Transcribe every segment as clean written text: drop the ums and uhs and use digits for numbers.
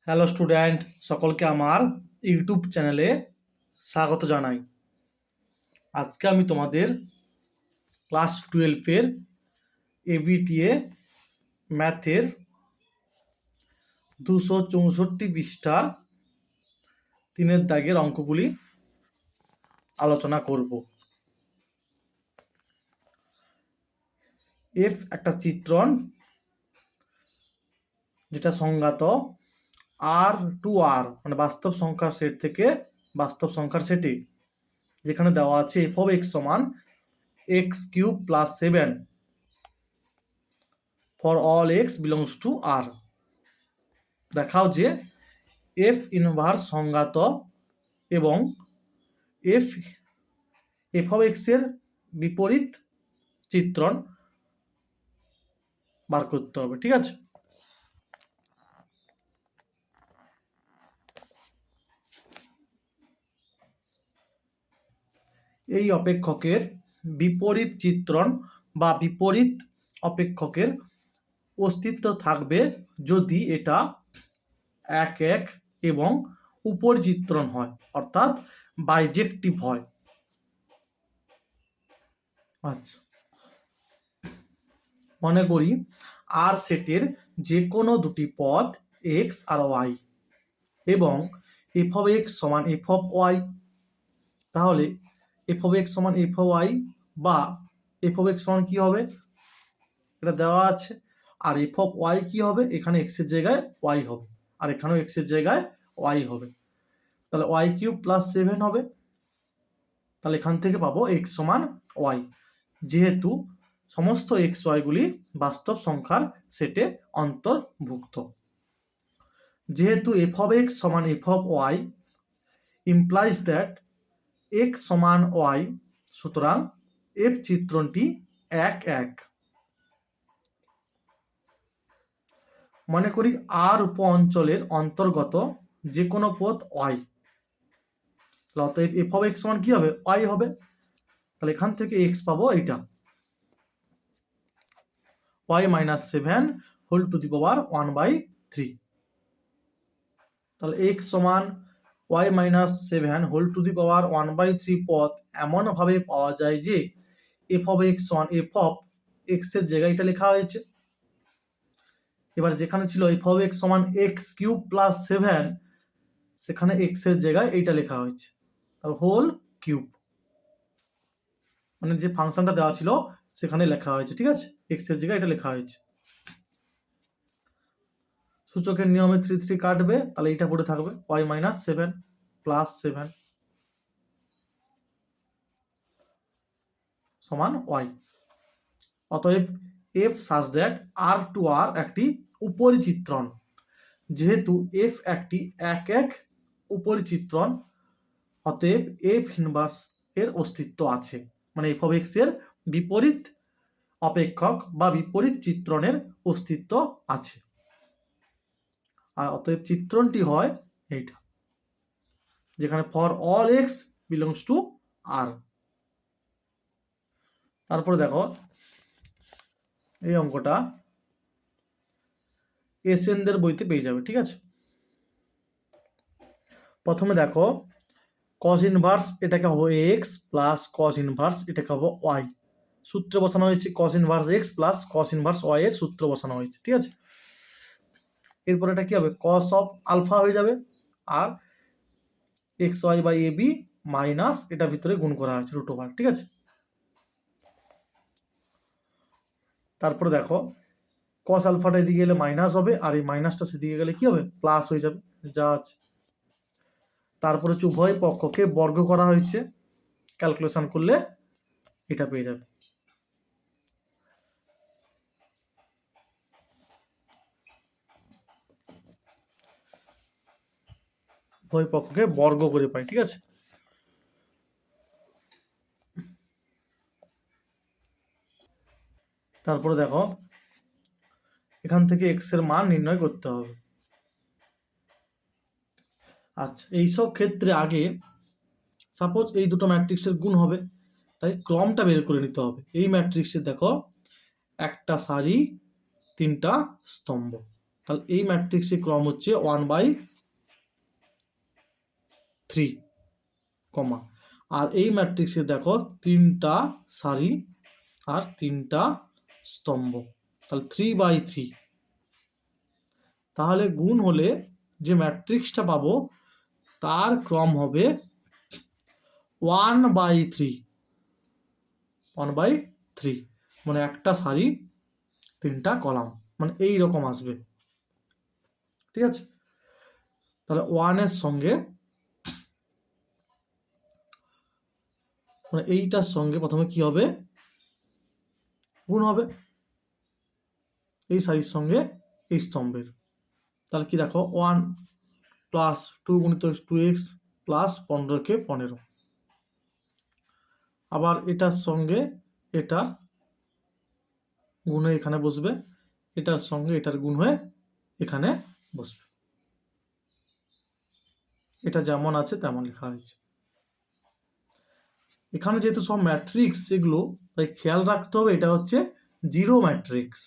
Hello student, সকলকে আমার YouTube চ্যানেলে স্বাগত জানাই। আজকে আমি তোমাদের ক্লাস 12-এর এবিটিএ ম্যাথের 264 পৃষ্ঠার 3 দাগের অঙ্কগুলি আলোচনা করব। এফ একটা চিত্রণ যেটা সংজ্ঞাত আর টু আর মানে বাস্তব সংখ্যার সেট থেকে বাস্তব সংখ্যার সেটে, যেখানে দেওয়া আছে এফ অফ এক্স সমান x cube plus 7 for all x belongs to R. দেখাও যে এফ ইনভার্স সংজ্ঞাত এবং এফ অফ এক্স এর বিপরীত চিত্রণ বার করতে হবে। ঠিক আছে, এই অপেক্ষকের বিপরীত চিত্রণ বা বিপরীত অপেক্ষকের অস্তিত্ব থাকবে যদি এটা এক এক এবং উপর চিত্রণ হয়, অর্থাৎ বাইজেক্টিভ হয়। আচ্ছা, মনে করি আর সেটের যে কোনো দুটি পদ এক্স আর ওয়াই এবং এফ অফ এক্স সমান এফ অফ ওয়াই। তাহলে এফ অফ এক্স সমান এফ অফ ওয়াই বা এফ অফ এক্স সমান কি হবে, এটা দেওয়া আছে। আর এফ অফ ওয়াই কি হবে, এখানে এক্স এর জায়গায় ওয়াই হবে আর এখানেও এক্স এর জায়গায় ওয়াই হবে। তাহলে ওয়াই কিউব প্লাস 7 হবে। তাহলে এখান থেকে পাবো এক্স সমান ওয়াই, যেহেতু সমস্ত এক্স ওয়াইগুলি বাস্তব সংখ্যার সেটে অন্তর্ভুক্ত। যেহেতু এফ অফ এক্স সমান f of y implies that x সমান ওয়াই, সুতরাং এফ চিত্রণটি এক এক। মনে করি আর উপ অঞ্চলের অন্তর্গত যে কোনো পদ ওয়াই, অতএব এফ অফ এক্স সমান কি হবে, ওয়াই হবে। তাহলে এখান থেকে এক্স পাবো এইটা, y minus 7 whole to the power 1/3। তাহলে এক্স সমান y minus 7 whole to the power 1/3 পদ এমনভাবে পাওয়া যায় যে এফ অফ এক্স সমান এফ অফ এক্স এর জায়গায় এটা লেখা হয়েছে। এবার যেখানে ছিল এফ অফ এক্স সমান এক্স কিউব প্লাস 7, সেখানে এক্স এর জায়গায় এইটা লেখা হয়েছে, তাহলে হোল কিউব, মানে যে ফাংশনটা দেওয়া ছিল সেখানে লেখা হয়েছে। ঠিক আছে, এক্স এর জায়গায় এটা লেখা হয়েছে। সূচকের নিয়মে 3 3 কাটবে, তাহলে এটা পড়ে থাকবে ওয়াই মাইনাস 7 প্লাস 7 সমান ওয়াই। অতএব F such that R two আর একটি উপরিচিত্রণ। যেহেতু এফ একটি এক এক উপরিচিত্রণ, অতএব এফ ইনভার্স এর অস্তিত্ব আছে, মানে এফ অফ এক্স এর বিপরীত অপেক্ষক বা বিপরীত চিত্রণের অস্তিত্ব আছে। আর অতএব চিত্রণটি হয় এইটা, যেখানে for all x belongs to R. তারপরে দেখো এই অঙ্কটা এসএনদের বইতে পেয়ে যাবে। ঠিক আছে, প্রথমে দেখো কস ইনভার্স এটাকে হবে এক্স প্লাস কস ইনভার্স এটাকে হবে ওয়াই। সূত্রে বসানো হয়েছে cos inverse x plus cos inverse y এর সূত্র বসানো হয়েছে। ঠিক আছে, এরপর এটা কি হবে, কস অফ আলফা হয়ে যাবে আর x y by a b minus এটা ভিতরে গুণ করা হয়েছে রুট ওভার। ঠিক আছে, তারপরে দেখো কস আলফাটা এদিকে গেলে মাইনাস হবে আর এই মাইনাসটা সেদিকে গেলে কি হবে, প্লাস হয়ে যাবে যা আছে। তারপরে হচ্ছে উভয় পক্ষকে বর্গ করা হয়েছে, ক্যালকুলেশন করলে এটা পেয়ে যাবে। উভয় পক্ষকে বর্গ করে পাই। ঠিক আছে, তারপরে দেখো এখান থেকে এক্স এর মান নির্ণয় করতে হবে। আচ্ছা, এইসব ক্ষেত্রে আগে সাপোজ এই দুটো ম্যাট্রিক্সের গুণ হবে, তাই ক্রমটা বের করে নিতে হবে। এই ম্যাট্রিক্সে দেখো একটা সারি 3টা স্তম্ভ, তাহলে এই ম্যাট্রিক্সের ক্রম হচ্ছে 1/3, কমা। আর এই ম্যাট্রিক্সে দেখো 3টা সারি আর 3টা স্তম্ভ, তাহলে 3/3। তাহলে গুণ হলে যে ম্যাট্রিক্সটা পাবো তার ক্রম হবে 1/3, 1/3, মানে একটা সারি 3টা কলাম, মানে এই রকম আসবে। ঠিক আছে, তাহলে 1-এর সঙ্গে মানে এইটার সঙ্গে প্রথমে কি হবে, গুণ হবে এই সারির সঙ্গে এই স্তম্ভের। তাহলে কি দেখো 1 প্লাস 2 গুণিত 2x প্লাস 15কে 15, আবার এটার সঙ্গে এটার গুণ হয়ে এখানে বসবে, এটার সঙ্গে এটার গুণ হয়ে এখানে বসবে। এটা যেমন আছে তেমন লেখা হয়েছে। এখানে যেহেতু সব ম্যাট্রিক্স এগুলো, তাই খেয়াল রাখতে হবে এটা হচ্ছে জিরো ম্যাট্রিক্স।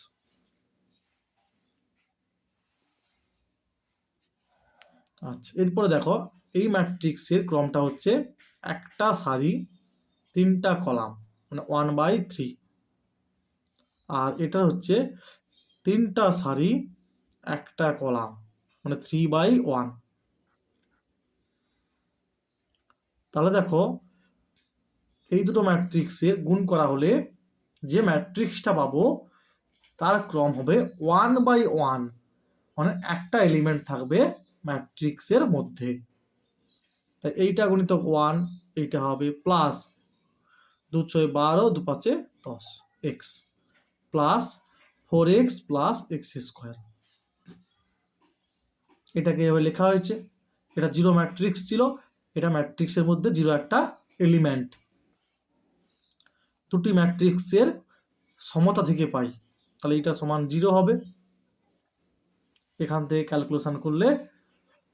আচ্ছা, এরপরে দেখো এই ম্যাট্রিক্সের ক্রমটা হচ্ছে একটা সারি 3টা কলাম, মানে 1/3, আর এটা হচ্ছে 3টা সারি একটা কলাম, মানে 3/1। তাহলে দেখো এই দুটো ম্যাট্রিক্সের গুণ করা হলে যে ম্যাট্রিক্সটা পাবো তার ক্রম হবে 1/1, মানে একটা এলিমেন্ট থাকবে ম্যাট্রিক্সের মধ্যে। তাই এইটা গুণিত 1, এইটা হবে plus 2 × 6 12, 2 × 5 10 x plus 4x plus x²। এটাকে এভাবে লেখা হয়েছে। এটা জিরো ম্যাট্রিক্স ছিল, এটা ম্যাট্রিক্সের মধ্যে জিরো একটা এলিমেন্ট। দুটি ম্যাট্রিক্সের সমতা থেকে পাই, তাহলে এটা সমান 0 হবে। এখান থেকে ক্যালকুলেশন করলে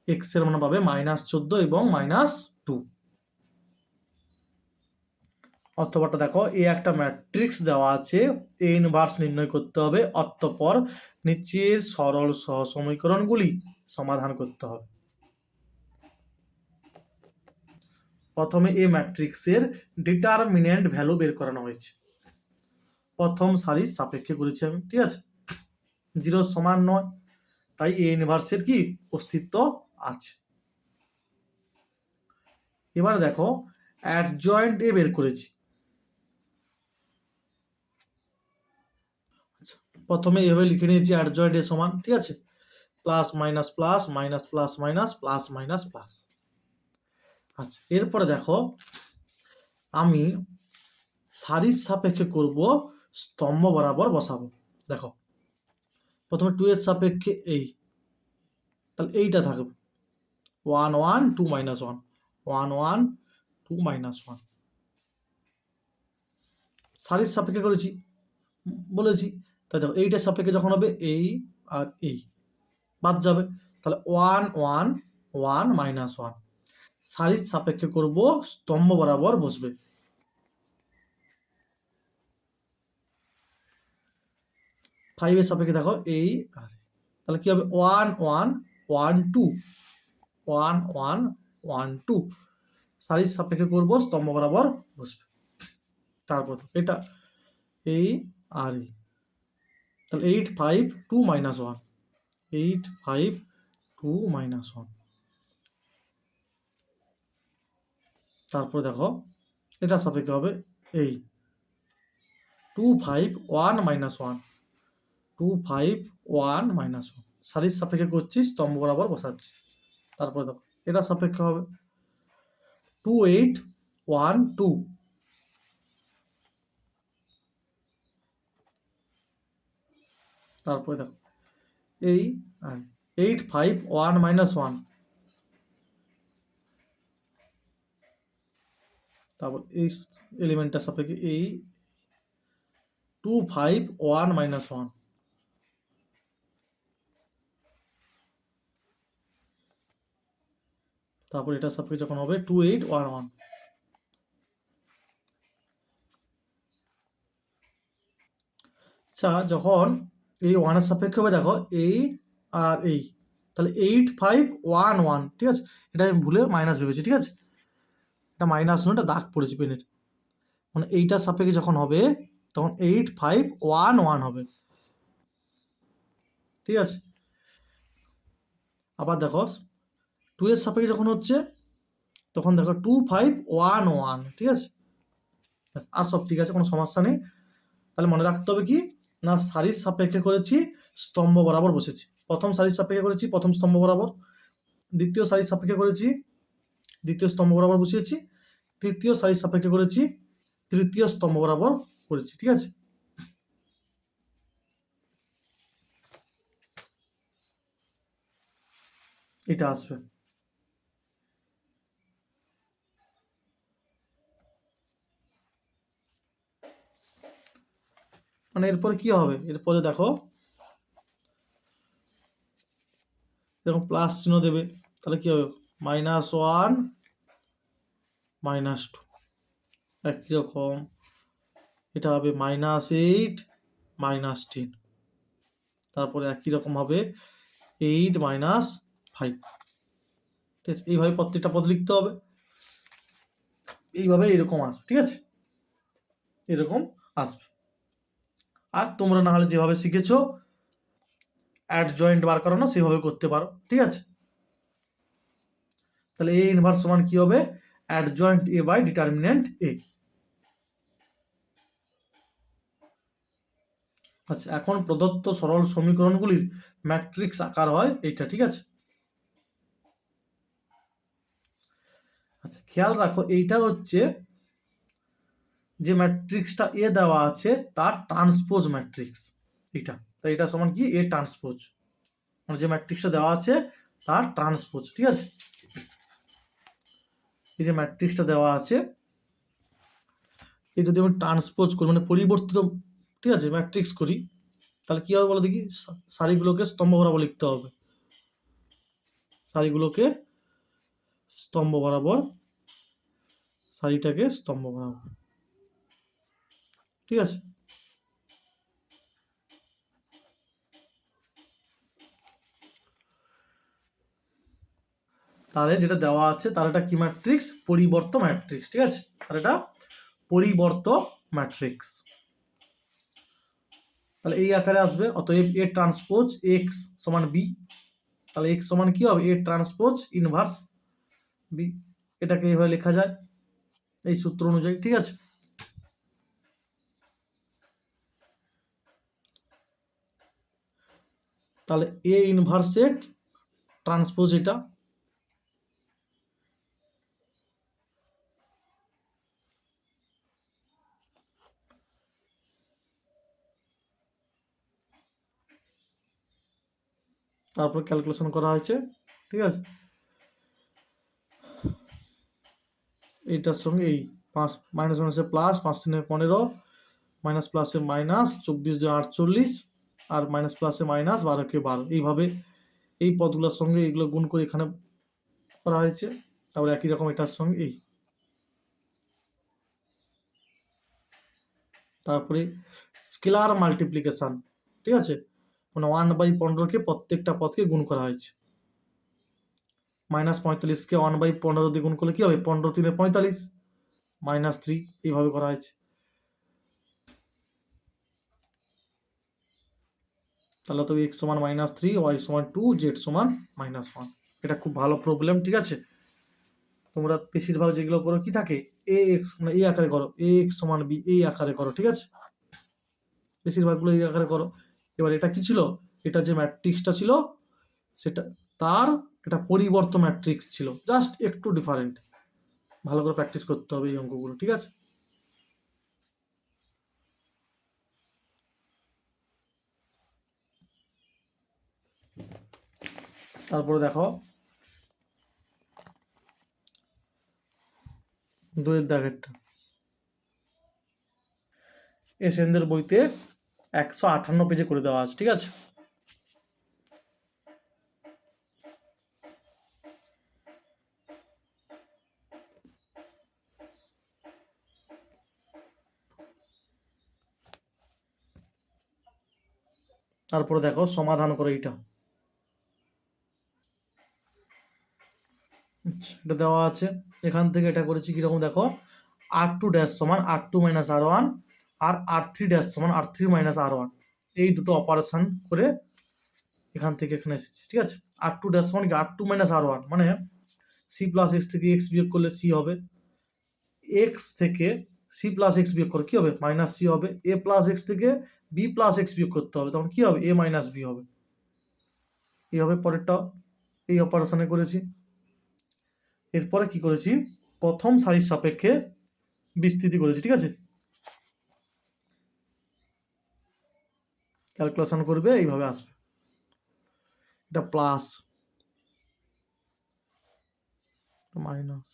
x এর মান পাবে -14 এবং -2। অথবাটা দেখো এই একটা ম্যাট্রিক্স দেওয়া আছে, এ ইনভার্স নির্ণয় করতে হবে, অতঃপর নিচের সরল সহসমীকরণগুলি সমাধান করতে হবে। প্রথমে এই ম্যাট্রিক্সের ডিটারমিনেন্ট ভ্যালু বের করানো হয়েছে। প্রথম সারির সাপেক্ষে করেছি আমি, ঠিক আছে, 0 সমান নয়, তাই এ ইনভার্সের কি অস্তিত্ব আছে। এবার দেখো অ্যাডজয়েন্ট এ বের করেছি। প্রথমে এভাবে লিখে নিয়েছি অ্যাডজয়েন্ট এ সমান, ঠিক আছে, plus minus plus minus plus minus plus minus plus. আচ্ছা, এরপরে দেখো আমি সারির সাপেক্ষে করব, স্তম্ভ বরাবর বসাবো। দেখো প্রথমে 2 এর সাপেক্ষে এই, তাহলে এইটা থাকবে 1 1 2 - 1 1 1 2 - 1। সারির সাপেক্ষে করেছি বলেছি, তাই দেখো এইটার সাপেক্ষে যখন হবে এই আর এই বাদ যাবে, তাহলে 1 1 1 - 1। সারির সাপেক্ষে করব, স্তম্ভ বরাবর বসবে। 5 এর সাপেক্ষে দেখো এই আর, তাহলে কি হবে 1 1 1 2 1 1 1 2। সারির সাপেক্ষে করব, স্তম্ভ বরাবর বসবে। তারপর এটা এই আর এই, তাহলে 8 5 2 - 1 8 5 2 - 1। তারপর দেখো এটা সাপেক্ষে হবে এই 2 5 1 - 1 2 5 1 - 1। সারির সাপেক্ষে করছি, স্তম্ভ বরাবর বসাচ্ছি। তারপর দেখো এটা সাপেক্ষে হবে 2 8 1 2। তারপরে দেখো এই 8 5 1 - 1। তারপর এই এলিমেন্টটার সাপেক্ষে এই 2 5 1 - 1। তারপর এটার সাপেক্ষে যখন হবে 2 8 1 1। আচ্ছা, যখন এই 1 এর সাপেক্ষে হবে দেখো এই আর এই, তাহলে 8 5 1 1, ঠিক আছে, এটা আমি ভুলে মাইনাস ভেবেছি, ঠিক আছে, এটা মাইনাস নয়, এটা দাগ পড়েছে পেনের, মানে এইটার সাপেক্ষে যখন হবে তখন 8 5 1 1 হবে, ঠিক আছে। আবার দেখো 2 এর সাপেক্ষে যখন হচ্ছে তখন দেখো 2 5 1 1, ঠিক আছে, আর সব ঠিক আছে, কোনো সমস্যা নেই। তাহলে মনে রাখতে হবে কি না, সারির সাপেক্ষে করেছি, স্তম্ভ বরাবর বসেছি, প্রথম সারির সাপেক্ষে করেছি প্রথম স্তম্ভ বরাবর, দ্বিতীয় সারির সাপেক্ষে করেছি দ্বিতীয় স্তম্ভ বরাবর বসিয়েছি, তৃতীয় সারির সাপেক্ষে করেছি তৃতীয় স্তম্ভ বরাবর করেছি, ঠিক আছে। এটা আসবে, মানে এরপরে কি হবে, এরপরে দেখো এরকম প্লাস চিহ্ন দেবে, তাহলে কি হবে -1 -2, একই রকম এটা হবে -8 -10, তারপরে একই রকম হবে 8 -5, ঠিক আছে, এইভাবে প্রত্যেকটা পদ লিখতে হবে, এইভাবে এরকম আসবে, ঠিক আছে, এরকম আসবে। আর তোমরা না হলে যেভাবে শিখেছো অ্যাডজয়েন্ট বার করানো সেভাবে করতে পারো, ঠিক আছে। তাহলে এ ইনভার্স সমান কি হবে, অ্যাডজয়েন্ট এ বাই ডিটারমিন্যান্ট এ। আচ্ছা, এখন প্রদত্ত সরল সমীকরণগুলির ম্যাট্রিক্স আকার হয় এইটা, ঠিক আছে। আচ্ছা, খেয়াল রাখো এইটা হচ্ছে যে ম্যাট্রিক্সটা এ দেওয়া আছে তার ট্রান্সপোজ ম্যাট্রিক্স, এটা, তাই এটা সমান কি এ ট্রান্সপোজ, মানে যে ম্যাট্রিক্সটা দেওয়া আছে তার ট্রান্সপোজ, ঠিক আছে। এই যে ম্যাট্রিক্সটা দেওয়া আছে এই যদি আমি ট্রান্সপোজ করি মানে পরিবর্তিত, ঠিক আছে, ম্যাট্রিক্স করি, তাহলে কি হবে বলো দেখি, সারিগুলোকে স্তম্ভ বরাবর লিখতে হবে, সারিগুলোকে স্তম্ভ বরাবর, সারিটাকে স্তম্ভ বরাবর, ঠিক আছে। তাহলে যেটা দেওয়া আছে তার এটা কি ম্যাট্রিক্স, পরিবর্ত ম্যাট্রিক্স, ঠিক আছে, আর এটা পরিবর্ত ম্যাট্রিক্স, তাহলে এই আকারে আসবে, অতএব এ ট্রান্সপোজ এক্স সমান বি, তাহলে এক্স সমান কি হবে এ ট্রান্সপোজ ইনভার্স বি, এটাকে এইভাবে লেখা যায় এই সূত্র অনুযায়ী, ঠিক আছে। তাহলে এ ইনভার্সের ট্রান্সপোজ এটা, তারপর ক্যালকুলেশন করা হয়েছে, ঠিক আছে, এইটার সঙ্গে এই মাইনাস মাইনাসে প্লাস, 5 3 15, মাইনাস প্লাসে মাইনাস, 24 2 48, আর মাইনাস প্লাসে মাইনাস, 12 কে 12, এইভাবে এই পদগুলোর সঙ্গে এইগুলো গুণ করে এখানে করা হয়েছে, তারপরে একই রকম এটার সঙ্গে এই, তারপরে স্কেলার মাল্টিপ্লিকেশন, ঠিক আছে, মানে 1/15 প্রত্যেকটা পদকে গুণ করা হয়েছে, -45 1/15 দিয়ে গুণ করলে কি হবে 15 3 45, -3, এইভাবে করা হয়েছে। তাহলে তবে x সমান -3, y সমান 2, z সমান -1, এটা খুব ভালো প্রবলেম, ঠিক আছে। তোমরা বেশিরভাগ যেগুলো করো কি থাকে এ এক্স মানে এই আকারে করো, এ এক্স সমান বি এই আকারে করো, ঠিক আছে, বেশিরভাগগুলো এই আকারে করো। এবার এটা কি ছিল, এটা যে ম্যাট্রিক্সটা ছিল সেটা তার এটা পরিবর্ত ম্যাট্রিক্স ছিল, জাস্ট একটু ডিফারেন্ট, ভালো করে প্র্যাকটিস করতে হবে এই অঙ্কগুলো, ঠিক আছে। তারপরে দেখো 2 এর দাগেরটা, এসএনদের বইতে 158 পেজে করে দেওয়া আছে, ঠিক আছে। তারপরে দেখো সমাধান করো এইটা, এটা দেওয়া আছে। এখান থেকে এটা করেছি কীরকম দেখো, R2 ড্যাশ সমান R2 মাইনাস R1 আর R3 ড্যাশ সমান R3 মাইনাস R1, এই দুটো অপারেশন করে এখান থেকে এখানে এসেছি। ঠিক আছে, R2 ড্যাশ সমান কি R2 মাইনাস R1 মানে সি প্লাস এক্স থেকে এক্স বিয়োগ করলে সি হবে, এক্স থেকে সি প্লাস এক্স বিয়োগ করে কী হবে মাইনাস সি হবে, এ প্লাস এক্স থেকে বি প্লাস এক্স বিয়োগ করতে হবে, তখন কী হবে এ মাইনাস বি হবে। এই হবে পরেরটা, এই অপারেশনে করেছি। এরপরে কি করেছি, প্রথম সারির সাপেক্ষে বিস্তৃতি করেছি। ঠিক আছে, ক্যালকুলেশন করবে এইভাবে আসবে, এটা প্লাস মাইনাস,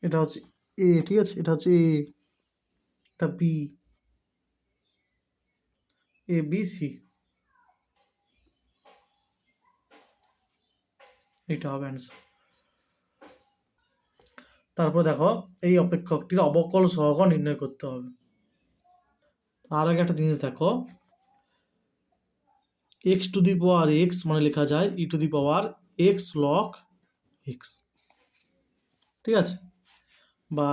এটা হচ্ছে এ। ঠিক আছে, এটা হচ্ছে এ, এটা বি, এ বি সি, এটা হবে অ্যান্সার। তারপর দেখো এই অপেক্ষকটির অবকল সহগ নির্ণয় করতে হবে। আর আগে একটা জিনিস দেখো, x to the power x মানে লেখা যায় e to the power x log x. ঠিক আছে, বা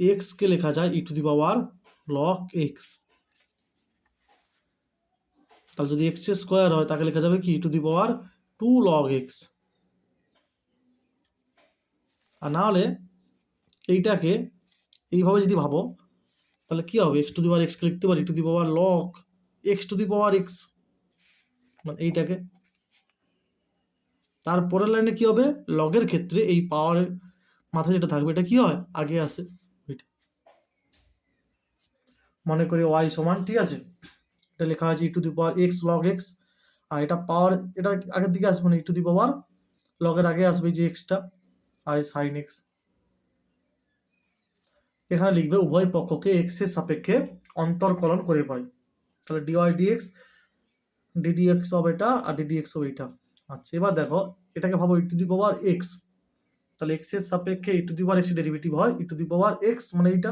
এক্সকে লেখা যায় e to the power log x. তাহলে যদি এক্স এর স্কোয়ার হয় তাকে লেখা যাবে কি e to the power 2 log x. আর না হলে এইটাকে এইভাবে যদি ভাবো তাহলে কি হবে, এক্স টু দি পাওয়ার এক্সকে লিখতে পারি two the power log x to the power x, মানে এইটাকে। তারপরের লাইনে কি হবে, লগের ক্ষেত্রে এই পাওয়ারের মাথায় যেটা থাকবে এটা কি হয় আগে আসে, ওইটা মনে করি ওয়াই সমান। ঠিক আছে, এটা লেখা আছে e to the power x log x, আর এটা পাওয়ার এটা আগের দিকে আসবে না, ই টু দি পাওয়ার লগের আগে আসবে যে এক্সটা, আর এই সাইন এক্স। এখানে লিখবে উভয় পক্ষকে এক্স এর সাপেক্ষে অন্তর্কলন করে পাই, তাহলে ডিওয়াই ডিএক্স ডিডিএক্স হবে এটা আর ডিডিএক্স হবে এটা। আচ্ছা, এবার দেখো এটাকে ভাবো e to the power x, তাহলে এক্স এর সাপেক্ষে e to the power x derivative হয় e to the power x মানে এইটা।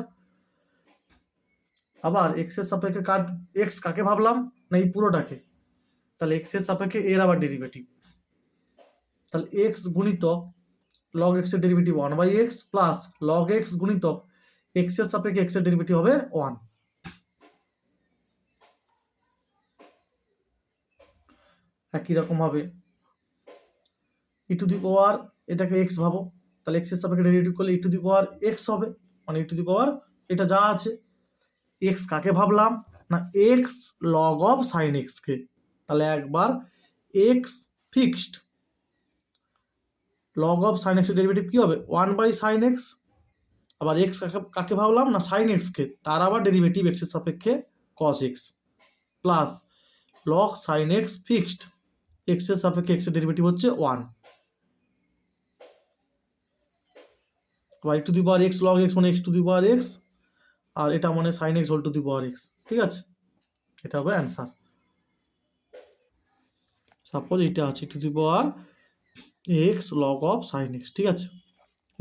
আবার এক্স এর সাপেক্ষে কার এক্স কাকে ভাবলাম না এই পুরোটাকে, তাহলে এক্স এর সাপেক্ষে এর আবার ডেরিভেটিভ, তাহলে এক্স গুণিতক লগ এক্স এর derivative 1/x plus log x গুণিতক এক্স এর সাপেক্ষে এক্স এর ডেরিভেটিভ হবে 1। একই রকম ভাবে ই টু দি পাওয়ার এটাকে এক্স ভাবো, তাহলে এক্স এর সাপেক্ষে ডেরিভেটিভ করলে ই টু দি পাওয়ার এক্স হবে, মানে ই টু দি পাওয়ার এটা যা আছে। এক্স কাকে ভাবলাম না x log of sine x কে, তাহলে একবার x fixed log of sine x এর ডেরিভেটিভ কি হবে 1/sin x, আবার এক্স কাকে ভাবলাম না সাইন এক্স কে, তার আবার ডেরিভেটিভ এক্স এর সাপেক্ষে cos x plus log sine x fixed x এর সাপেক্ষে এক্স এর ডেরিভেটিভ হচ্ছে 1, y to the power x log x মানে x to the power x, আর এটা মানে sine x whole to the power x. ঠিক আছে, এটা হবে অ্যান্সার। সাপোজ এটা আছে to the power x log of sine x. ঠিক আছে,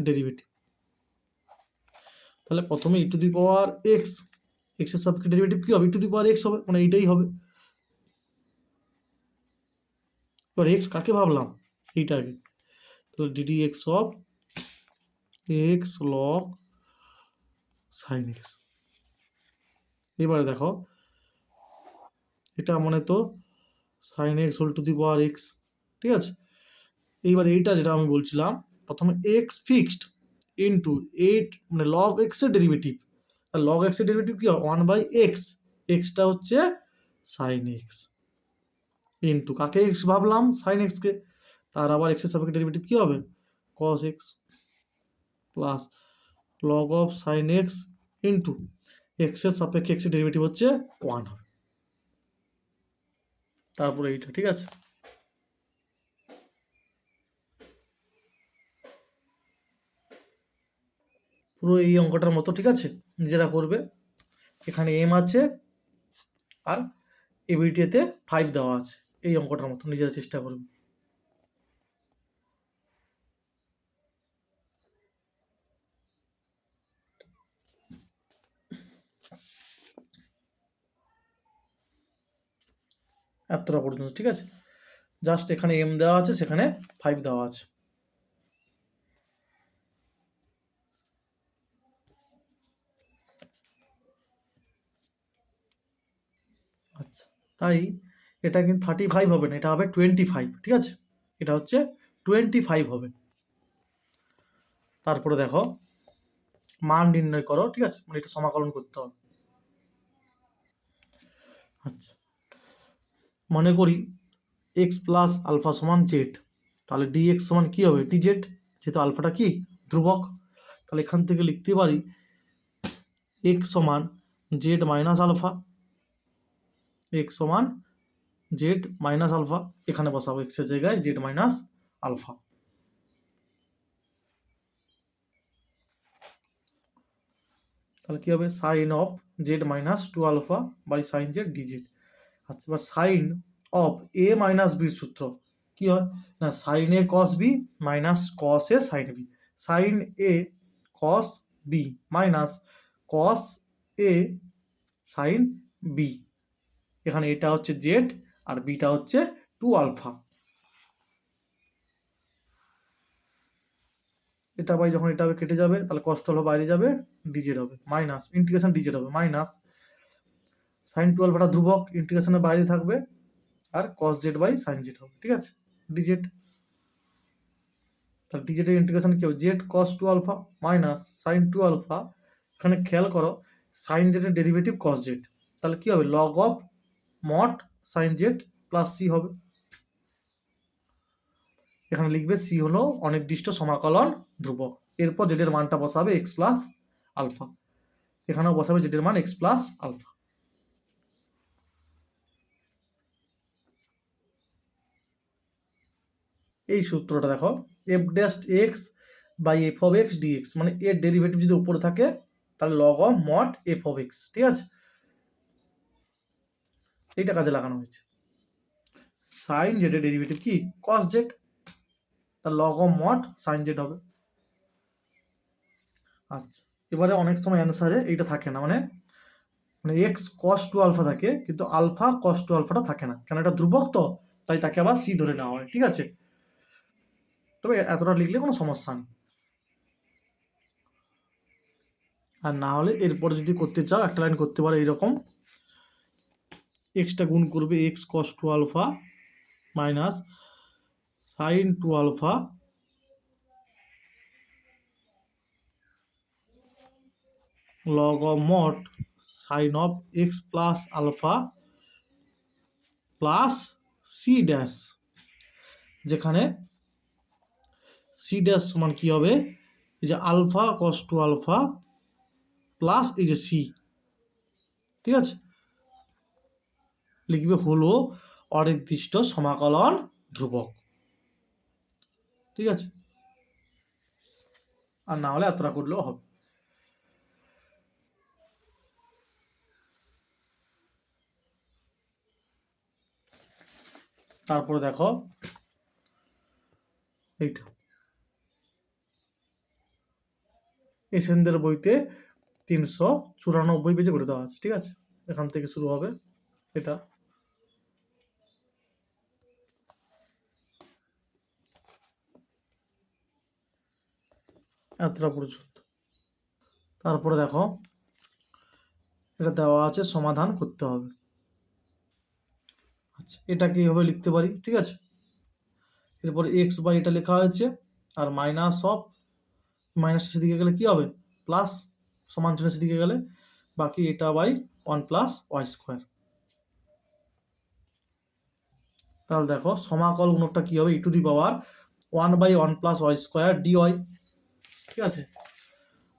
ডেরিভেটিভ, তাহলে প্রথমে e to the power x, x এর সাপেক্ষে ডেরিভেটিভ কি হবে e to the power x হবে, মানে এইটাই হবে। এবার এক্স কাকে ভাবলাম এইটাকে, তাহলে d d x of x log sine x. এবারে দেখো এটা মানে তো sine x whole to the power x. ঠিক আছে, এইবার এইটা যেটা আমি বলছিলাম প্রথমে এক্স ফিক্সড ইন্টু এইট মানে লগ এক্স এর ডেরিভেটিভ, আর লগ এক্স এর ডেরিভেটিভ কি হয় 1/x, এক্সটা হচ্ছে সাইন এক্স ইন্টু কাকে এক্স ভাবলাম সাইন এক্সকে, তার আবার এক্স এর সাপেক্ষে ডেরিভেটিভ কি হবে cos x plus log of sine x into x এর সাপেক্ষে এক্স এর ডেরিভেটিভ হচ্ছে 1 হবে, তারপরে এইটা। ঠিক আছে, পুরো এই অঙ্কটার মতো। ঠিক আছে, নিজেরা করবে, এখানে এম আছে আর এবিটিতে 5 দেওয়া আছে, এই অঙ্কটার মতো নিজেরা চেষ্টা করবে। এতটা পর্যন্ত, ঠিক আছে। জাস্ট এখানে m দেওয়া আছে, সেখানে 5 দেওয়া আছে। আচ্ছা, তাই এটা কিন্তু 35 হবে না, এটা হবে 25, ঠিক আছে। এটা হচ্ছে 25 হবে। তারপরে দেখো মান নির্ণয় করো, ঠিক আছে, মানে এটা সমাকলন করতে হবে। আচ্ছা, মনে করি x প্লাস আলফা সমান জেড, তাহলে dx সমান কি হবে, dz, যেহেতু আলফাটা কি ধ্রুবক। তাহলে এখান থেকে লিখতে পারি x সমান জেড মাইনাস আলফা, x সমান জেড মাইনাস আলফা, এখানে বসাবো x এর জায়গায় জেড মাইনাস আলফা। তাহলে কি হবে, sine of z minus 2 alpha by sine z d z. আচ্ছা, এবার সাইন অফ এ মাইনাস বির সূত্র কি হয় না, সাইন এ কস বি মাইনাস কস এ সাইন বি। সাইন এ কস বি মাইনাস কস এ সাইন বি। এখানে এটা হচ্ছে জেড আর বিটা হচ্ছে 2 আলফা। এটা বাই যখন এটা কেটে যাবে, তাহলে কষ্ট হলো বাইরে যাবে, ডিজেড হবে মাইনাস ইন্টিগ্রেশন ডিজেড হবে মাইনাস সাইন 2 আলফাটা ধ্রুবক, ইন্টিগ্রেশনের বাইরে থাকবে, আর কস জেড বাই সাইন জেড হবে, ঠিক আছে, ডিজেড। তাহলে ডিজেড এর ইন্টিগ্রেশন কি হবে, z cos 2 alpha minus sine 2 alpha. এখানে খেয়াল করো সাইন জেড এর ডেরিভেটিভ কস জেড, তাহলে কি হবে, log of mod sine z plus c হবে। এখানে লিখবে সি হলো অনির্দিষ্ট সমাকলন ধ্রুবক। এরপর জেড এর মানটা বসাবে এক্স প্লাস আলফা, এখানেও বসাবে জেড এর মান এক্স প্লাস আলফা। এই সূত্রটা দেখো, f dash x by f of x d x, মানে এর ডেরিভেটিভ যদি উপরে থাকে তাহলে log of mod f of x, ঠিক আছে। এইটা কাজে লাগানো হয়েছে। সাইন জেড এর ডেরিভেটিভ কি কস জেড, তার log of mod sine z হবে। আচ্ছা, এবারে অনেক সময় অ্যান্সারে এইটা থাকে না, মানে মানে এক্স কস 2 আলফা থাকে, কিন্তু আলফা কস 2 আলফাটা থাকে না, কেন এটা ধ্রুবক তো, তাই তাকে আবার সি ধরে নেওয়া হয়, ঠিক আছে। তবে এতটা লিখলে কোনো সমস্যা নেই। আর না হলে এরপরে যদি করতে চাও একটা লাইন করতে পারো এইরকম, এক্সটা গুণ করবে x cos 2 alpha minus sine 2 alpha log of mod sine of x plus alpha plus c dash, যেখানে সি ড্যাশ সমান কি হবে, এই যে আলফা কস 2 আলফা প্লাস এই যে সি, ঠিক আছে, লিখবে হলো অনির্দিষ্ট সমাকলন ধ্রুবক, ঠিক আছে। আর না হলে এতটা করলেও হবে। তারপরে দেখো এইটা এসেনদের বইতে 394 পেজে করে দেওয়া আছে, ঠিক আছে। এখান থেকে শুরু হবে এটা, এতটা পর্যন্ত। তারপরে দেখো এটা দেওয়া আছে, সমাধান করতে হবে। আচ্ছা, এটাকে এইভাবে লিখতে পারি, ঠিক আছে। এরপরে এক্স বাই এটা লেখা হয়েছে, আর মাইনাস অফ মাইনাস সেদিকে গেলে কি হবে, প্লাস, সমান চিহ্ন সেদিকে গেলে বাকি এটা বাই 1 প্লাস ওয়াই স্কোয়ার। তাহলে দেখো সমাকল গুণকটা কি হবে, e to the power 1 by 1 plus y square dy, ঠিক আছে।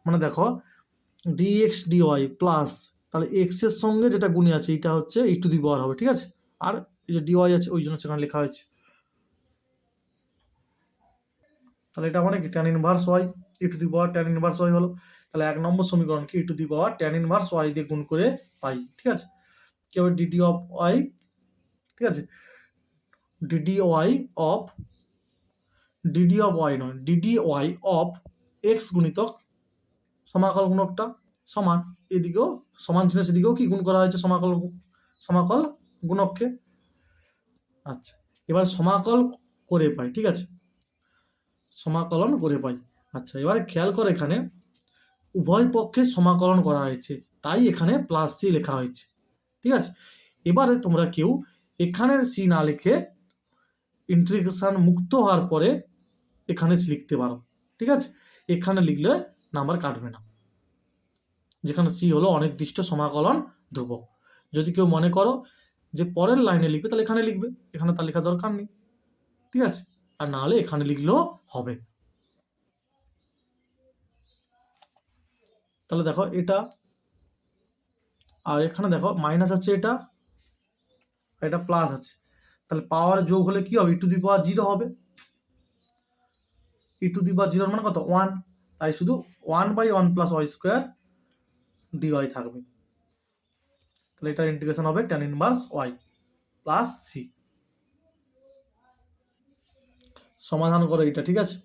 মানে দেখো ডিএক্স ডিওয়াই প্লাস, তাহলে এক্স এর সঙ্গে যেটা গুণে আছে এটা হচ্ছে ই টু দি পাওয়ার হবে, ঠিক আছে। আর এই যে ডিওয়াই আছে ওই জন্য সেখানে লেখা হয়েছে। তাহলে এটা মানে কি tan inverse y, e to the power tan inverse y হলো। তাহলে 1 নম্বর সমীকরণকে e to the power tan inverse y দিয়ে গুণ করে পাই, ঠিক আছে। কি হবে ডিডি অফ ওয়াই, ঠিক আছে, d d y of, d d of y নয়, ডিডি ওয়াই অফ এক্স গুণিতক সমাকল গুণকটা সমান, এদিকেও সমান চিহ্ন সেদিকেও কি গুণ করা হয়েছে সমাকল, সমাকল গুণককে। আচ্ছা, এবার সমাকল করে পাই, ঠিক আছে, সমাকলন করে পাই। আচ্ছা, এবারে খেয়াল করো, এখানে উভয় পক্ষে সমাকলন করা হয়েছে, তাই এখানে প্লাস সি লেখা হয়েছে, ঠিক আছে। এবারে তোমরা কেউ এখানের সি না লিখে ইন্টিগ্রেশন মুক্ত হওয়ার পরে এখানে সি লিখতে পারো, ঠিক আছে। এখানে লিখলে নাম্বার কাটবে না, যেখানে সি হলো অনির্দিষ্ট সমাকলন ধ্রুবক। যদি কেউ মনে করো যে পরের লাইনে লিখবে, তাহলে এখানে লিখবে, এখানে তার লেখা দরকার নেই, ঠিক আছে। আর না হলে এখানে লিখলেও হবে। তাহলে দেখো এটা, আর এখানে দেখো মাইনাস আছে, এটা প্লাস আছে, তাহলে পাওয়ার যোগ হলে কি হবে, ই টু দি পাওয়ার 0 হবে। ই টু দি পাওয়ার 0 মানে কত, 1, তাই শুধু 1/1 প্লাস ওয়াই স্কোয়ার ডিওয়াই থাকবে। তাহলে এটার ইন্টিগ্রেশন হবে tan inverse y plus c. সমাধান করো এটা, ঠিক আছে।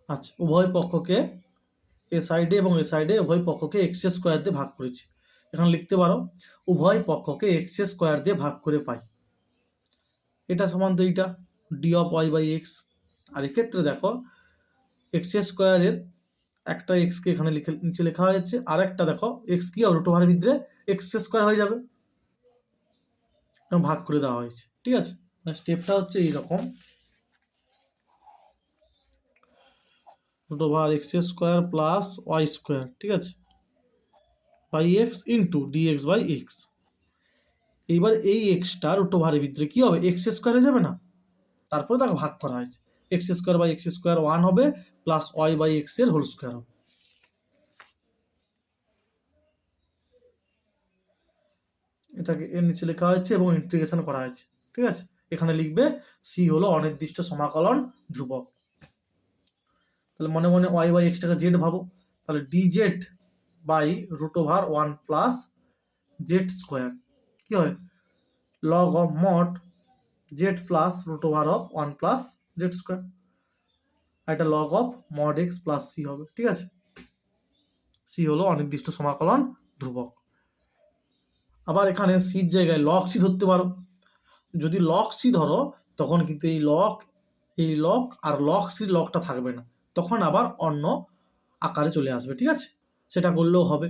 আচ্ছা, উভয় পক্ষকে এ সাইডে এবং এ সাইডে উভয় পক্ষকে এক্স স্কোয়ার দিয়ে ভাগ করেছি। এখানে লিখতে পারো উভয় পক্ষকে এক্স স্কোয়ার দিয়ে ভাগ করে পাই, এটা সমান তো এইটা d of y by x. আর এক্ষেত্রে দেখো এক্স স্কোয়ারের একটা এক্সকে এখানে নিচে লেখা হয়েছে, আর একটা দেখো এক্স কি হবে, রুট ওভারের ভিতরে এক্স স্কোয়ার হয়ে যাবে, ভাগ করে দেওয়া হয়েছে, ঠিক আছে। স্টেপটা হচ্ছে এইরকম, root over x square plus y square, ঠিক আছে, by x into d x by x. এইবার এই এক্সটা রুট ওভারের ভিতরে কি হবে, এক্স স্কোয়ার হয়ে যাবে না, তারপরে তাকে ভাগ করা হয়েছে, x square by x square 1 হবে, প্লাস ওয়াই বাই এক্স এর হোল স্কোয়ার হবে। এটাকে এর নিচে লেখা হয়েছে এবং ইন্টিগ্রেশন করা হয়েছে, ঠিক আছে। এখানে লিখবে সি হলো অনির্দিষ্ট সমাকলন ধ্রুবক। তাহলে মনে মনে ওয়াই বাই এক্সটাকে জেড ভাবো, তাহলে d z by root over 1 plus z square কি হয়, log of mod z plus root over of 1 plus z square, আর এটা log of mod x plus c হবে, ঠিক আছে। সি হলো অনির্দিষ্ট সমাকলন ধ্রুবক। আবার এখানে সির জায়গায় লগ সি ধরতে পারো, যদি লগ সি ধরো তখন কিন্তু এই লগ আর লগ সির লগটা থাকবে না, তখন আবার অন্য আকারে চলে আসবে, ঠিক আছে, সেটা করলেও হবে।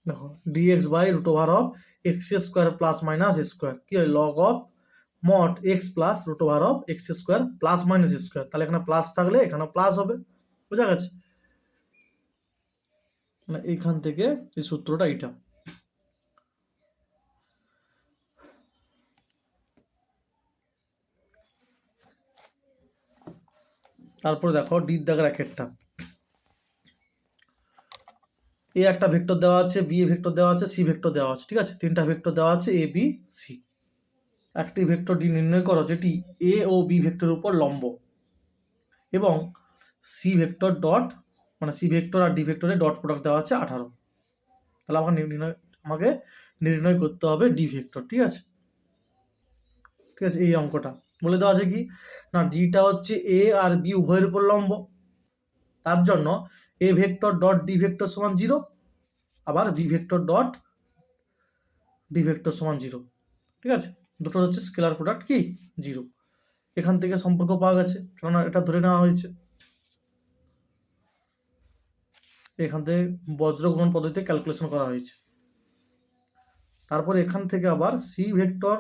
দেখো d x by root over of x square plus minus square কি হয়, log of mod x plus root over of x square plus minus square, তাহলে এখানে প্লাস থাকলে এখানে প্লাস হবে, বোঝা গেছে। মানে এইখান থেকে এই সূত্রটা এইটা। তারপরে দেখো ডির দাগের একটা এ একটা ভেক্টর দেওয়া আছে, বি এ ভেক্টর দেওয়া আছে, সি ভেক্টর দেওয়া আছে, ঠিক আছে, তিনটা ভেক্টর দেওয়া আছে এ বি সি। একটি ভেক্টর ডি নির্ণয় করো যেটি এ ও বি ভেক্টরের উপর লম্ব, এবং সি ভেক্টর ডট মানে সি ভেক্টর আর ডি ভেক্টরের ডট প্রোডাক্ট দেওয়া আছে 18। তাহলে আমাকে নির্ণয় করতে হবে ডি ভেক্টর, ঠিক আছে, ঠিক আছে। এই অঙ্কটা বলে দেওয়া আছে কি না, ডিটা হচ্ছে এ আর বি উভয়ের উপর লম্ব, তার জন্য a vector dot d vector সমান 0, আবার b vector dot d vector সমান 0, ঠিক আছে। দুটোর হচ্ছে স্কেলার প্রোডাক্ট কি 0। এখান থেকে সম্পর্ক পাওয়া গেছে, কেননা এটা ধরে নেওয়া হয়েছে, এখান থেকে বজ্র গুণন পদ্ধতিতে ক্যালকুলেশন করা হয়েছে। তারপর এখান থেকে আবার সি ভেক্টর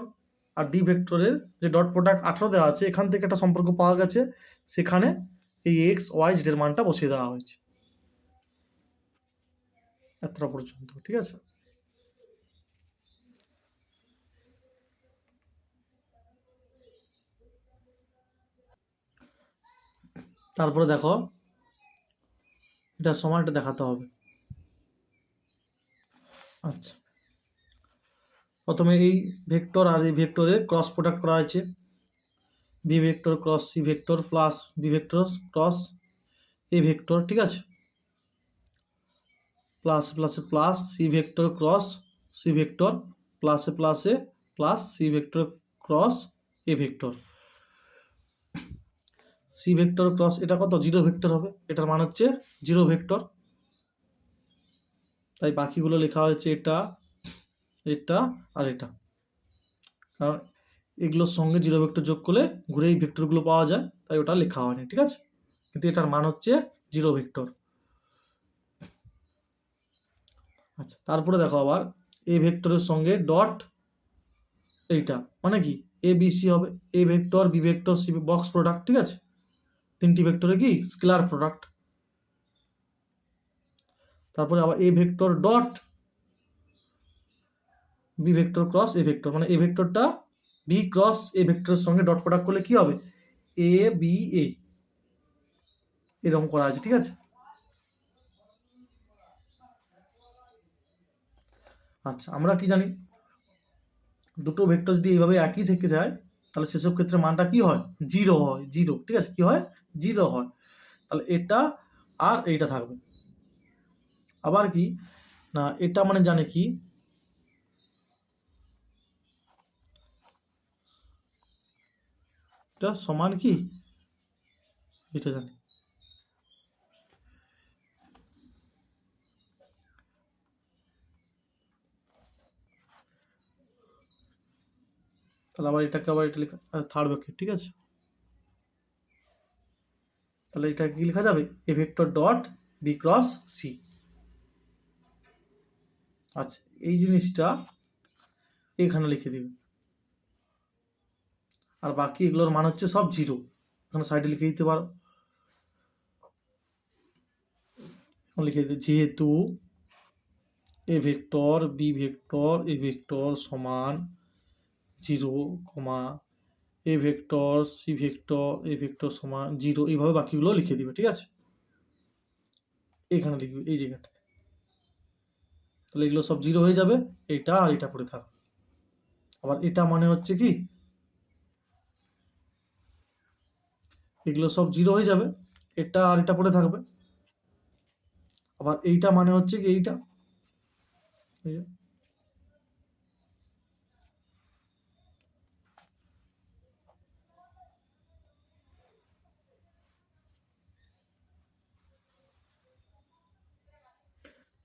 আর ডি ভেক্টরের যে ডট প্রোডাক্ট 18 দেওয়া আছে, এখান থেকে একটা সম্পর্ক পাওয়া গেছে, সেখানে এই এক্স ওয়াই জেড এর মানটা বসিয়ে দেওয়া হয়েছে, এতটা পর্যন্ত, ঠিক আছে। তারপরে দেখো এটা সমানটা দেখাতে হবে। আচ্ছা, প্রথমে এই ভেক্টর আর এই ভেক্টরের ক্রস প্রোডাক্ট করা হয়েছে, b vector cross c vector plus b vector cross a vector, ঠিক আছে, প্লাস প্লাসে plus c vector cross c vector প্লাসে প্লাসে plus c vector cross a vector. C vector cross এটা কত, 0 ভেক্টর হবে, এটার মান হচ্ছে 0 ভেক্টর। তাই বাকিগুলো লেখা হয়েছে এটা, এটা আর এটা, কারণ এগুলোর সঙ্গে 0 ভেক্টর যোগ করলে ঘুরে এই ভেক্টরগুলো পাওয়া যায়, তাই ওটা লেখা হয়নি, ঠিক আছে। কিন্তু এটার মান হচ্ছে 0 ভেক্টর। আচ্ছা, তারপরে দেখো আবার এ ভেক্টরের সঙ্গে ডট এইটা, মানে কি এ বি সি হবে, a vector b vector c box product, ঠিক আছে, তিনটি ভেক্টরে কি স্কেলার প্রোডাক্ট। তারপরে আবার a vector dot b vector cross a vector, মানে এ ভেক্টরটা বি ক্রস এ ভেক্টরের সঙ্গে ডট প্রোডাক্ট করলে কি হবে, এ বি এ, এরকম করা আছে, ঠিক আছে। আচ্ছা, আমরা কি জানি, দুটো ভেক্টর যদি এইভাবে একই থেকে যায় তাহলে সেসব ক্ষেত্রে মানটা কি হয়, 0 হয়, 0, ঠিক আছে, কি হয়, 0 হয়। তাহলে এটা আর এইটা থাকবে। আবার কি না, এটা মানে জানে কি, এটা সমান কি, এটা জানি। তাহলে আবার এটাকে আবার এটা লেখা থার্ড ব্র্যাকেট, ঠিক আছে। তাহলে এটা কি লেখা যাবে, a vector dot b cross c. আচ্ছা, এই জিনিসটা এখানে লিখে দিবে, আর বাকি এগুলোর মান হচ্ছে সব 0, এখানে সাইডে লিখে দিতে পারো, লিখে দিতে, যেহেতু a vector b vector a vector সমান 0, a vector c vector a vector সমান 0, এইভাবে বাকিগুলো লিখে দিবে, ঠিক আছে। এখানে লিখবে এই জায়গাটা, তাহলে এগুলো সব 0 হয়ে যাবে, এটা আর এটা পড়ে থাকবে। আবার এটা মানে হচ্ছে কি, এগুলো সব 0 হয়ে যাবে, এটা আর এটা পড়ে থাকবে। আবার এইটা মানে হচ্ছে কি, এইটা, এই যে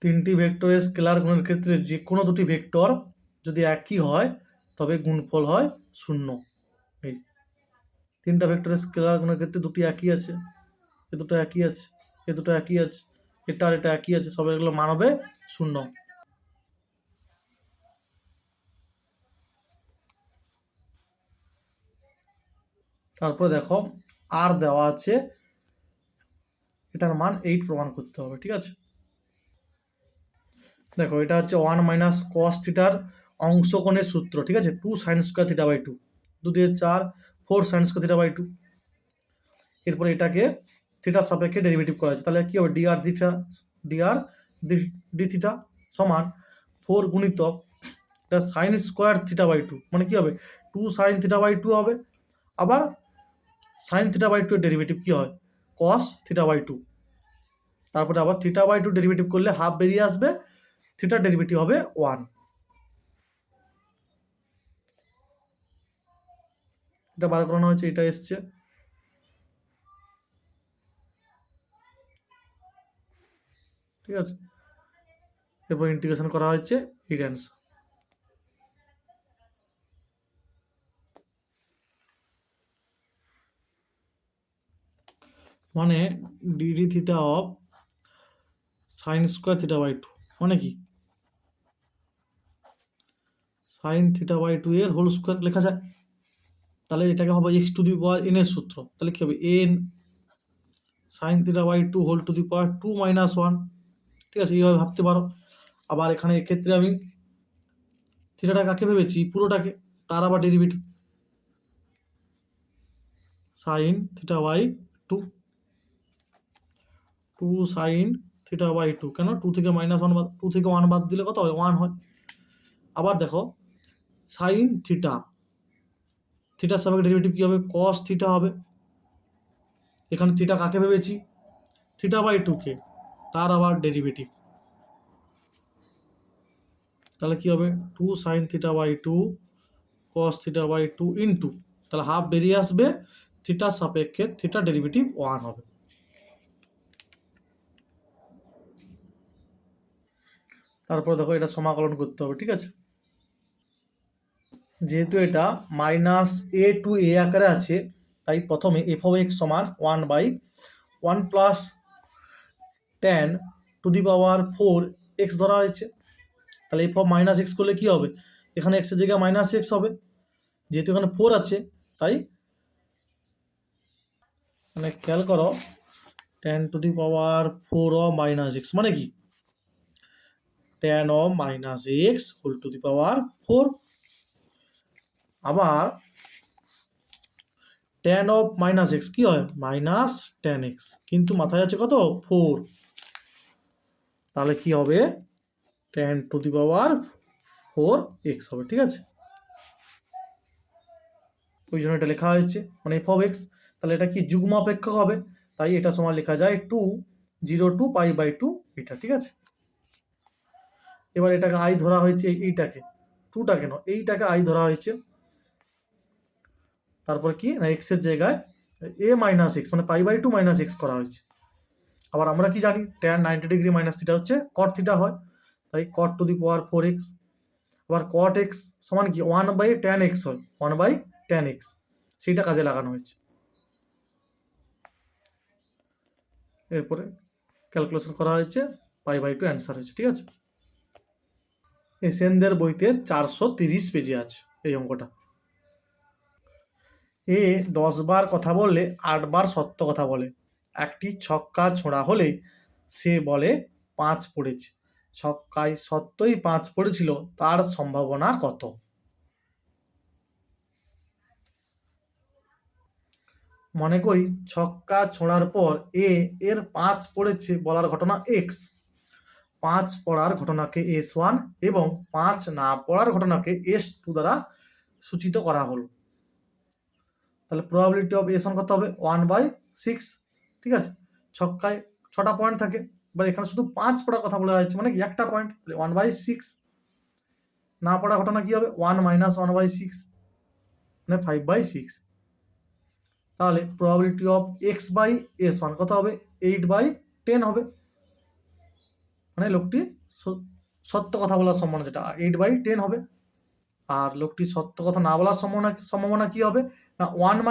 3টি ভেক্টরের স্কেলার গুণের ক্ষেত্রে যে কোনো দুটি ভেক্টর যদি একই হয় তবে গুণফল হয় 0। এই 3টা ভেক্টরের স্কেলার গুণের ক্ষেত্রে দুটি একই আছে, এ দুটো একই আছে, এ দুটো একই আছে, এটা আর এটা একই আছে, সব এগুলো মান হবে 0। তারপরে দেখো আর দেওয়া আছে, এটার মান 8 প্রমাণ করতে হবে, ঠিক আছে। দেখো এটা হচ্ছে 1 মাইনাস কস থিটার অংশকোণের সূত্র, ঠিক আছে, 2 সাইন স্কোয়ার থিটা বাই 2, 2 দিয়ে 4, 4 সাইন স্কোয়ার থিটা বাই 2। এরপরে এটাকে থিটার সাপেক্ষে ডেরিভেটিভ করা আছে, তাহলে কি হবে, d r theta, d r d theta সমান 4 গুণিতক এটা সাইন স্কোয়ার থিটা বাই 2, মানে কি হবে, 2 সাইন থিটা বাই 2 হবে। আবার সাইন থিটা বাই 2 এর ডেরিভেটিভ কি হয়, কস থিটা বাই 2। তারপরে আবার থিটা বাই 2 ডেরিভেটিভ করলে হাফ বেরিয়ে আসবে, থিটার ডেরিভেটিভ হবে 1। এটা বার করানো হয়েছে, এটা এসছে, ঠিক আছে। এরপর ইন্টিগ্রেশন করা হয়েছে, এই অ্যান্সার। মানে d d theta of sine square theta by 2 মানে কি, সাইন থিটা বাই 2 এর হোল স্কোয়ার লেখা যায়, তাহলে এটাকে হবে x to the power n এর সূত্র, তাহলে কি হবে, n sine theta by 2 whole to the power 2 minus 1, ঠিক আছে, এইভাবে ভাবতে পারো। আবার এখানে এক্ষেত্রে আমি থিটাটা কাকে ভেবেছি, পুরোটাকে, তার আবার derivative sine theta by 2, 2 sine theta by 2, কেন 2 থেকে -1 বাদ, 2 থেকে 1 বাদ দিলে কত হয়, 1 হয়। আবার দেখো সাইন থিটা, থিটার সাপেক্ষে ডেরিভেটিভ কি হবে, কস থিটা হবে। এখানে থিটা কাকে ভেবেছি, থিটা বাই 2 কে, তার আবার ডেরিভেটিভ, তাহলে কি হবে, 2 sine theta by 2 cos theta by 2 into, তাহলে হাফ বেরিয়ে আসবে, থিটার সাপেক্ষে থিটা ডেরিভেটিভ 1 হবে। তারপরে দেখো এটা সমাকলন করতে হবে, ঠিক আছে। যেহেতু এটা মাইনাস এ টু এ আকারে আছে, তাই প্রথমে এফ অফ এক্স সমান 1/1 plus tan to the power 4 x ধরা হয়েছে। তাহলে এফ অফ মাইনাস এক্স করলে কি হবে, এখানে এক্সের জায়গায় মাইনাস এক্স হবে, যেহেতু এখানে 4 আছে তাই মানে খেয়াল করো tan to the power 4 of minus x মানে কি tan of minus x whole to the power 4। আবার tan অফ মাইনাস এক্স কি হয় মাইনাস tan এক্স, কিন্তু মাথায় আছে কত 4, তাহলে কি হবে tan to the power 4 x হবে, ঠিক আছে। ওই জন্য এটা লেখা হয়েছে মানে এফ অফ এক্স। তাহলে এটা কি যুগ্ম অপেক্ষক হবে, তাই এটা সমান লেখা যায় 2 0 to π/2 এটা, ঠিক আছে। এবার এটাকে আই ধরা হয়েছে, এইটাকে 2টা কেন এইটাকে আই ধরা হয়েছে। তারপর কি না এক্স এর জায়গায় এ মাইনাস এক্স মানে π/2 মাইনাস এক্স করা হয়েছে। আবার আমরা কি জানি tan 90 ডিগ্রি মাইনাস থিটা হচ্ছে cot থিটা হয়, তাই cot two the power 4x। আবার cot x সমান কি 1/tan x হয়, 1/tan x, সেইটা কাজে লাগানো হয়েছে। এরপরে ক্যালকুলেশন করা হয়েছে π/2 অ্যান্সার হয়েছে, ঠিক আছে। এসেনদের বইতে 430 পেজে আছে এই অঙ্কটা। এ 10 বার কথা বললে 8 বার সত্য কথা বলে, একটি ছক্কা ছোঁড়া হলে সে বলে 5 পড়েছে, ছক্কায় সত্যই 5 পড়েছিল, তার সম্ভাবনা কত? মনে করি ছক্কা ছোঁড়ার পর এ এর 5 পড়েছে বলার ঘটনা এক্স, 5 পড়ার ঘটনাকে S1 এবং 5 না পড়ার ঘটনাকে S2 দ্বারা সূচিত করা হলো। তাহলে প্রবাবিলিটি অফ S1 কত হবে 1/6, ঠিক আছে। ছক্কায় 6টা পয়েন্ট থাকে, এবার এখানে শুধু 5 পড়ার কথা বলা হয়েছে মানে কি একটা পয়েন্ট, 1/6। না পড়ার ঘটনা কি হবে 1 - 1/6 মানে 5/6। তাহলে প্রবাবিলিটি অফ x/S1 কত হবে 8/10 হবে, মানে লোকটি সত্য কথা বলার সম্ভাবনা যেটা 8/10 হবে। আর লোকটি সত্য কথা না বলার সম্ভাবনা কি হবে না 1 -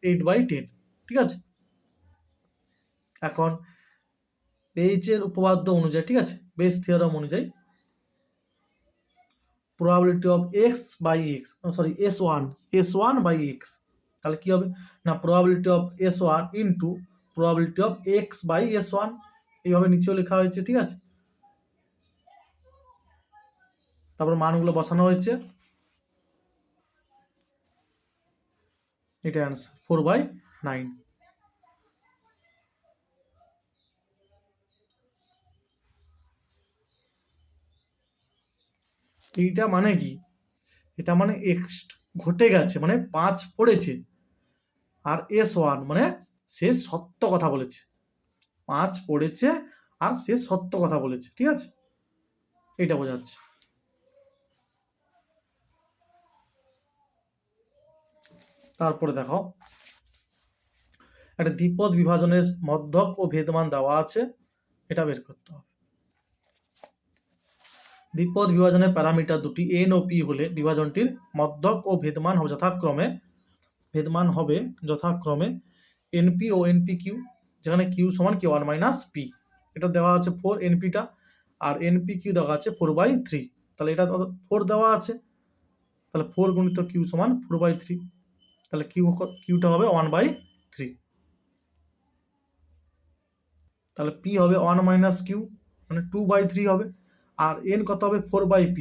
8/10, ঠিক আছে। এখন বেইজের উপপাদ্য অনুযায়ী, ঠিক আছে, বেস থিওরাম অনুযায়ী প্রবাবিলিটি অফ S1/x, তাহলে কি হবে না probability of S1 into probability of x/S1, এইভাবে নিচেও লেখা হয়েছে, ঠিক আছে। তারপর মানগুলো বসানো হয়েছে, এটা অ্যান্সার 4/9। এইটা মানে কি, এটা মানে এক্স ঘটে গেছে মানে 5 পড়েছে, আর S1 মানে সে সত্য কথা বলেছে, 5 পড়েছে আর সে সত্য কথা বলেছে, ঠিক আছে, এইটা বোঝাচ্ছে। তারপরে দেখো একটা দ্বিপদ বিভাজনের মধ্যক ও ভেদমান দেওয়া আছে, এটা বের করতে হবে। দ্বিপদ বিভাজনের প্যারামিটার দুটি n ও p হলে বিভাজনটির মধ্যক ও ভেদমান হবে যথাক্রমে np ও npq, যেখানে q সমান q1 - p, এটা দেওয়া আছে 4 npটা, আর npq দেওয়া আছে 4/3, তাহলে এটা 4 দেওয়া আছে, তাহলে 4 গুণিত q সমান 4/3, তাহলে qটা হবে 1/3, তাহলে p হবে 1 - q মানে 2/3 হবে, আর n কত হবে 4/p,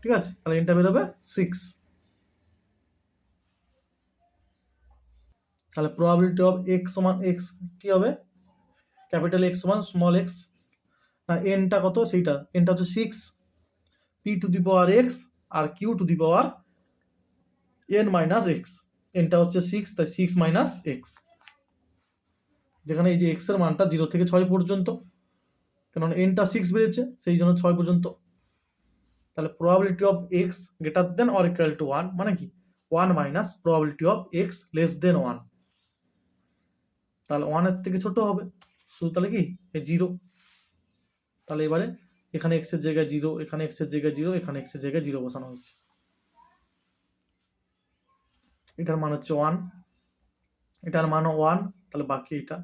ঠিক আছে, তাহলে nটা বেরোবে 6। তাহলে প্রবাবিলিটি অফ x সমান x কি হবে ক্যাপিটাল X সমান স্মল x, না nটা কত সেইটা, nটা হচ্ছে 6, p to the power x আর q to the power n - x, nটা হচ্ছে 6 তাই 6 - x, যেখানে এই যে x এর মানটা 0 থেকে 6 পর্যন্ত, কারণ nটা 6 বেড়েছে সেই জন্য 6 পর্যন্ত। তাহলে probability of x greater than or equal to 1 মানে কি 1 minus probability of x less than 1, তাহলে 1 এর থেকে ছোট হবে, শুধু তাহলে কি এই 0, তাহলে এবারে এখানে x এর জায়গায় 0, এখানে x এর জায়গায় 0, এখানে x এর জায়গায় 0 বসানো হচ্ছে। এটার মান হচ্ছে 1, এটার মানও 1, তাহলে বাকি এটা